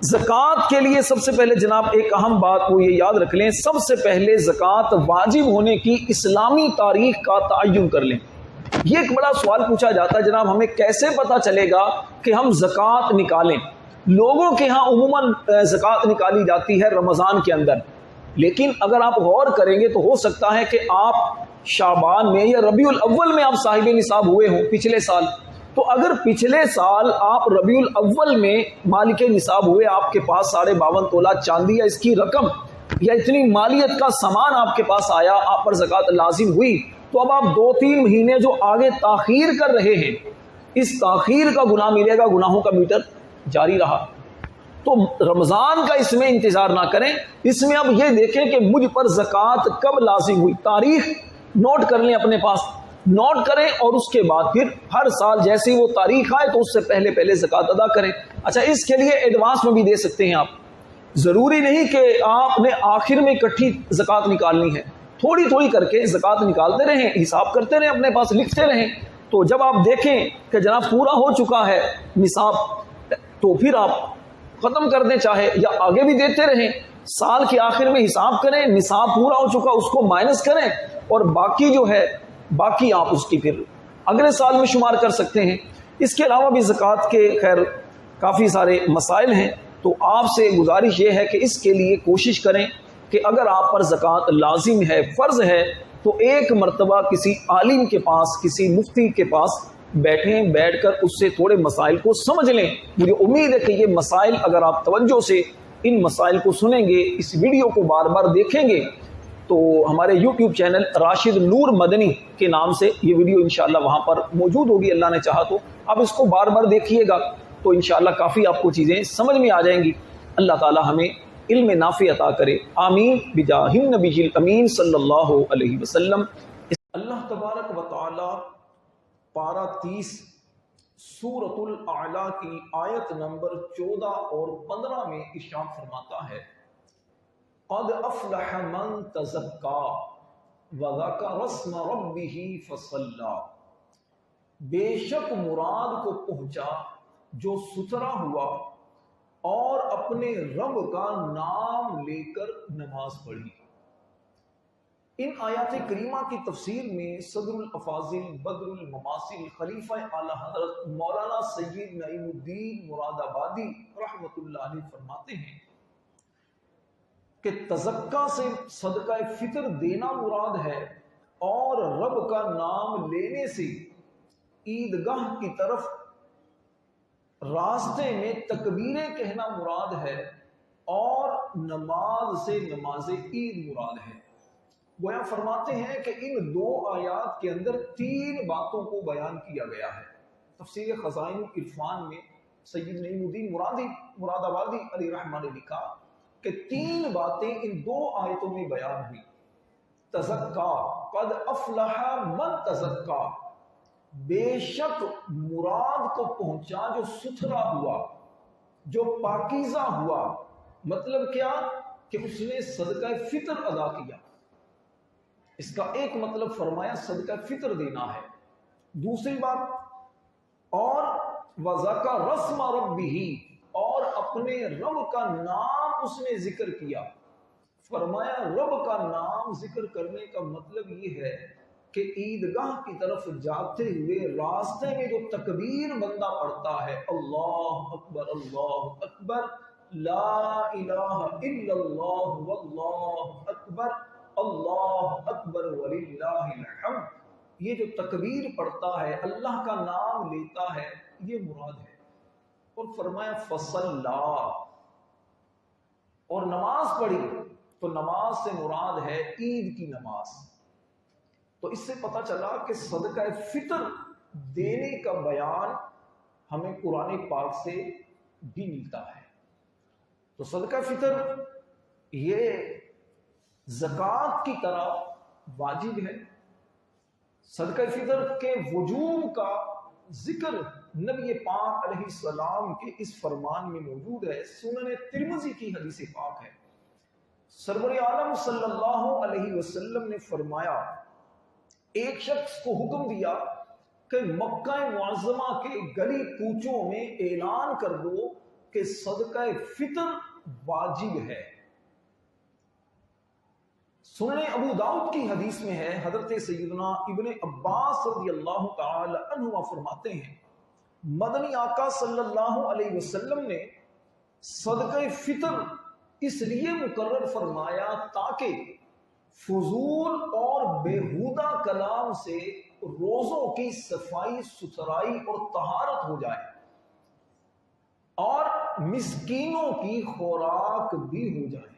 زکوٰۃ کے لیے سب سے پہلے جناب ایک اہم بات وہ یہ یاد رکھ لیں، سب سے پہلے زکوٰۃ واجب ہونے کی اسلامی تاریخ کا تعین کر لیں۔ یہ ایک بڑا سوال پوچھا جاتا ہے جناب ہمیں کیسے پتا چلے گا کہ ہم زکوٰۃ نکالیں؟ لوگوں کے ہاں عموماً زکوٰۃ نکالی جاتی ہے رمضان کے اندر، لیکن اگر آپ غور کریں گے تو ہو سکتا ہے کہ آپ شعبان میں یا ربیع الاول میں آپ صاحب نصاب ہوئے ہوں پچھلے سال، تو اگر پچھلے سال آپ ربیع الاول میں مالک نصاب ہوئے، آپ کے پاس 52.5 تولہ چاندی یا اس کی رقم یا اتنی مالیت کا سامان آپ کے پاس آیا، آپ پر زکوٰۃ لازم ہوئی، تو اب آپ 2-3 مہینے جو آگے تاخیر کر رہے ہیں، اس تاخیر کا گناہ ملے گا، گناہوں کا میٹر جاری رہا۔ تو رمضان کا اس میں انتظار نہ کریں، اس میں اب یہ دیکھیں کہ مجھ پر زکوٰۃ کب لازم ہوئی، تاریخ نوٹ کر لیں اپنے پاس، نوٹ کریں اور اس کے بعد پھر ہر سال جیسی وہ تاریخ آئے تو اس سے پہلے زکوٰۃ ادا کریں۔ اچھا، اس کے لیے ایڈوانس میں بھی دے سکتے ہیں آپ، ضروری نہیں کہ آپ نے آخر میں اکٹھی زکوٰۃ نکالنی ہے، تھوڑی تھوڑی کر کے زکوٰۃ نکالتے رہیں، حساب کرتے رہیں، اپنے پاس لکھتے رہیں، تو جب آپ دیکھیں کہ جناب پورا ہو چکا ہے نصاب تو پھر آپ ختم کر دیں، چاہے یا آگے بھی دیتے رہیں۔ سال کے آخر میں حساب کریں، نصاب پورا ہو چکا اس کو مائنس کریں، اور باقی جو ہے باقی آپ اس کی پھر اگلے سال میں شمار کر سکتے ہیں۔ اس کے علاوہ بھی زکوٰۃ کے خیر کافی سارے مسائل ہیں، تو آپ سے گزارش یہ ہے کہ اس کے لیے کوشش کریں کہ اگر آپ پر زکوٰۃ لازم ہے، فرض ہے، تو ایک مرتبہ کسی عالم کے پاس، کسی مفتی کے پاس بیٹھیں، بیٹھ کر اس سے تھوڑے مسائل کو سمجھ لیں۔ مجھے امید ہے کہ یہ مسائل اگر آپ توجہ سے ان مسائل کو سنیں گے، اس ویڈیو کو بار بار دیکھیں گے، تو ہمارے یوٹیوب چینل راشد نور مدنی کے نام سے یہ ویڈیو انشاءاللہ وہاں پر موجود ہوگی، اللہ نے چاہا تو آپ اس کو بار بار دیکھیے گا تو انشاءاللہ کافی آپ کو چیزیں سمجھ میں آ جائیں گی۔ اللہ تعالی ہمیں علم نافع عطا کرے، آمین بجاہ النبی الامین صلی اللہ علیہ وسلم۔ اللہ تبارک و تعالی پارہ 30 سورۃ الاعلیٰ کی آیت نمبر 14 اور 15 میں ارشاد فرماتا ہے، قد افلح من تزکا وذکر اسم ربہ فصلی، بے شک مراد کو پہنچا جو ستھرا ہوا اور اپنے رب کا نام لے کر نماز پڑھی۔ ان آیات کریمہ کی تفسیر میں صدر الافاضل بدر المماثل خلیفہ اعلی حضرت مولانا سید نعیم الدین مراد آبادی رحمۃ اللہ علیہ فرماتے ہیں کہ تزکا سے صدقہ فطر دینا مراد ہے، اور رب کا نام لینے سے عیدگاہ کی طرف راستے میں تکبیریں کہنا مراد ہے، اور نماز سے نماز عید مراد ہے۔ گویا فرماتے ہیں کہ ان 2 آیات کے اندر 3 باتوں کو بیان کیا گیا ہے۔ تفسیر خزائن العرفان میں سید نعیم الدین مراد آبادی علیہ رحمہ نے لکھا کہ 3 باتیں ان 2 آیتوں میں بیان ہوئی۔ تزکا، قد افلح من تزکا، بے شک مراد کو پہنچا جو ستھرا ہوا، جو پاکیزہ ہوا۔ مطلب کیا کہ اس نے صدقہ فطر ادا کیا، اس کا ایک مطلب فرمایا صدقہ فطر دینا ہے۔ دوسری بات، اور وذکر اسم ربہ، اور اپنے رب کا نام اس نے ذکر کیا۔ فرمایا رب کا نام ذکر کرنے کا مطلب یہ ہے کہ عیدگاہ کی طرف جاتے ہوئے راستے میں جو تکبیر بندہ پڑھتا ہے، اللہ اکبر لا الہ الا اللہ واللہ اکبر اللہ اکبر وللہ الحمد، یہ جو تکبیر پڑھتا ہے، اللہ کا نام لیتا ہے، یہ مراد ہے۔ اور فرمایا فصلا، اور نماز پڑھی، تو نماز سے مراد ہے عید کی نماز۔ تو اس سے پتہ چلا کہ صدقہ فطر دینے کا بیان ہمیں قرآن پاک سے بھی ملتا ہے۔ تو صدقہ فطر یہ زکوٰۃ کی طرح واجب ہے۔ صدقہ فطر کے وجوب کا ذکر نبی پاک علیہ السلام کے اس فرمان میں موجود ہے، سنن ترمذی کی حدیث پاک ہے۔ سرور عالم صلی اللہ علیہ وسلم نے فرمایا، ایک شخص کو حکم دیا کہ مکہ معظمہ کے گلی کوچوں میں اعلان کر دو کہ صدقہ فطر واجب ہے۔ سنن ابو داؤد کی حدیث میں ہے، حضرت سیدنا ابن عباس رضی اللہ تعالی عنہ فرماتے ہیں مدنی آقا صلی اللہ علیہ وسلم نے صدقہ فطر اس لیے مقرر فرمایا تاکہ فضول اور بیہودہ کلام سے روزوں کی صفائی ستھرائی اور طہارت ہو جائے اور مسکینوں کی خوراک بھی ہو جائے۔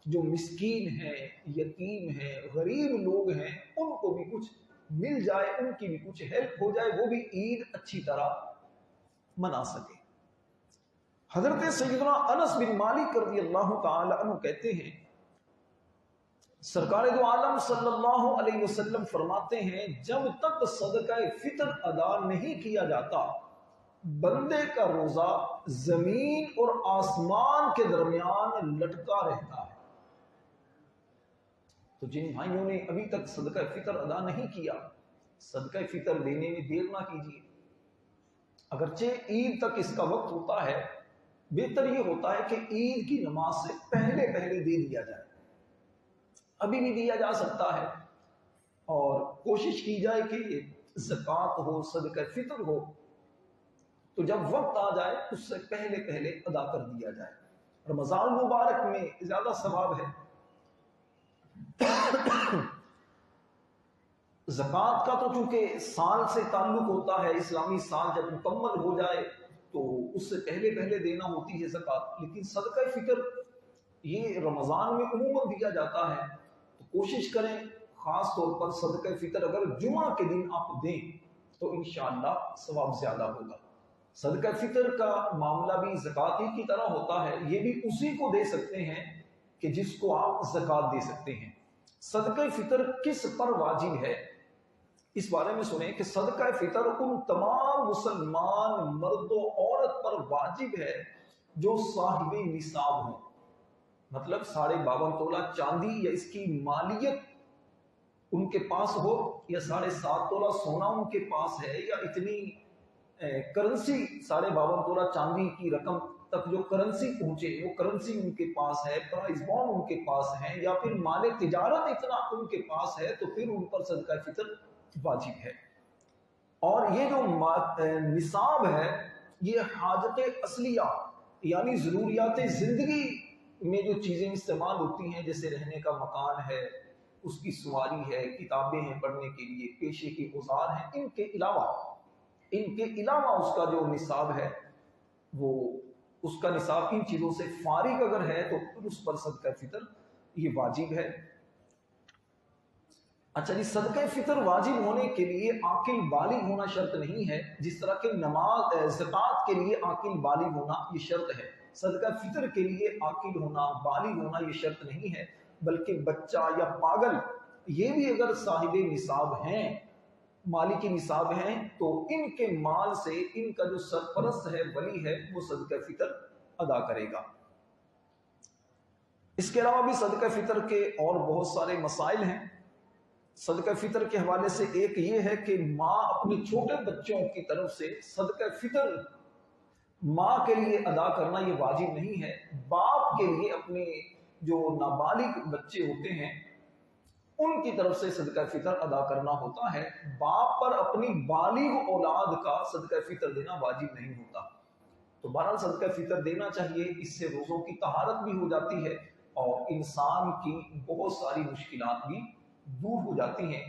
جو مسکین ہیں، یتیم ہیں، غریب لوگ ہیں، ان کو بھی کچھ مل جائے، ان کی بھی کچھ ہیلپ ہو جائے، وہ بھی عید اچھی طرح منا سکے۔ حضرت سیدنا انس بن مالک رضی اللہ تعالی عنہ کہتے ہیں سرکار دو عالم صلی اللہ علیہ وسلم فرماتے ہیں جب تک صدقہ فطر ادا نہیں کیا جاتا بندے کا روزہ زمین اور آسمان کے درمیان لٹکا رہتا ہے۔ تو جن بھائیوں نے ابھی تک صدقہ فطر ادا نہیں کیا، صدقہ فطر دینے میں دیر نہ کیجیے۔ اگرچہ عید تک اس کا وقت ہوتا ہے، بہتر یہ ہوتا ہے کہ عید کی نماز سے پہلے دے دیا جائے، ابھی بھی دیا جا سکتا ہے، اور کوشش کی جائے کہ زکوٰۃ ہو، صدقہ فطر ہو تو جب وقت آ جائے اس سے پہلے ادا کر دیا جائے۔ رمضان مبارک میں زیادہ ثواب ہے۔ زکوٰۃ کا تو چونکہ سال سے تعلق ہوتا ہے، اسلامی سال جب مکمل ہو جائے تو اس سے پہلے دینا ہوتی ہے زکوٰۃ، لیکن صدقہ فطر یہ رمضان میں عموماً دیا جاتا ہے، تو کوشش کریں خاص طور پر صدقہ فطر اگر جمعہ کے دن آپ دیں تو انشاءاللہ ثواب زیادہ ہوگا۔ صدقہ فطر کا معاملہ بھی زکوٰۃ ہی کی طرح ہوتا ہے، یہ بھی اسی کو دے سکتے ہیں کہ جس کو آپ زکوٰۃ دے سکتے ہیں۔ صدقہ فطر کس پر واجب ہے اس بارے میں سنیں کہ صدقہ فطر ان تمام مسلمان مرد و عورت پر واجب ہے جو صاحب نصاب ہوں، مطلب 52.5 تولہ چاندی یا اس کی مالیت ان کے پاس ہو، یا 7.5 تولہ سونا ان کے پاس ہے، یا اتنی کرنسی 52.5 تولہ چاندی کی رقم تک جو کرنسی پہنچے وہ کرنسی ان کے پاس ہے، پرائز بانڈ ان کے پاس ہیں، یا پھر مال تجارت اتنا ان کے پاس ہے، تو پھر ان پر صدقہ فطر واجب ہے۔ اور یہ جو نصاب ہے یہ حاجت اصلیہ یعنی ضروریات زندگی میں جو چیزیں استعمال ہوتی ہیں، جیسے رہنے کا مکان ہے، اس کی سواری ہے، کتابیں ہیں پڑھنے کے لیے، پیشے کے اوزار ہیں، ان کے علاوہ اس کا جو نصاب ہے وہ اس کا نصاب ان چیزوں سے فارغ اگر ہے تو پھر اس پر صدقہ فطر یہ واجب ہے۔ اچھا جی، صدقہ فطر واجب ہونے کے لیے عاقل بالغ ہونا شرط نہیں ہے، جس طرح کہ زکوٰۃ کے لیے عاقل بالغ ہونا یہ شرط ہے، صدقہ فطر کے لیے عاقل ہونا بالغ ہونا یہ شرط نہیں ہے، بلکہ بچہ یا پاگل یہ بھی اگر صاحب نصاب ہیں، مالکی نصاب ہیں، تو ان کے مال سے ان کا جو سرپرست ہے، ولی ہے، وہ صدقہ فطر ادا کرے گا۔ اس کے علاوہ بھی صدقہ فطر کے اور بہت سارے مسائل ہیں۔ صدقہ فطر کے حوالے سے ایک یہ ہے کہ ماں اپنے چھوٹے بچوں کی طرف سے صدقہ فطر ماں کے لیے ادا کرنا یہ واجب نہیں ہے، باپ کے لیے اپنے جو نابالغ بچے ہوتے ہیں ان کی طرف سے صدقہ فطر ادا کرنا ہوتا ہے۔ باپ پر اپنی بالغ اولاد کا صدقہ فطر دینا واجب نہیں ہوتا۔ تو بہرحال صدقہ فطر دینا چاہیے، اس سے روزوں کی طہارت بھی ہو جاتی ہے اور انسان کی بہت ساری مشکلات بھی دور ہو جاتی ہیں۔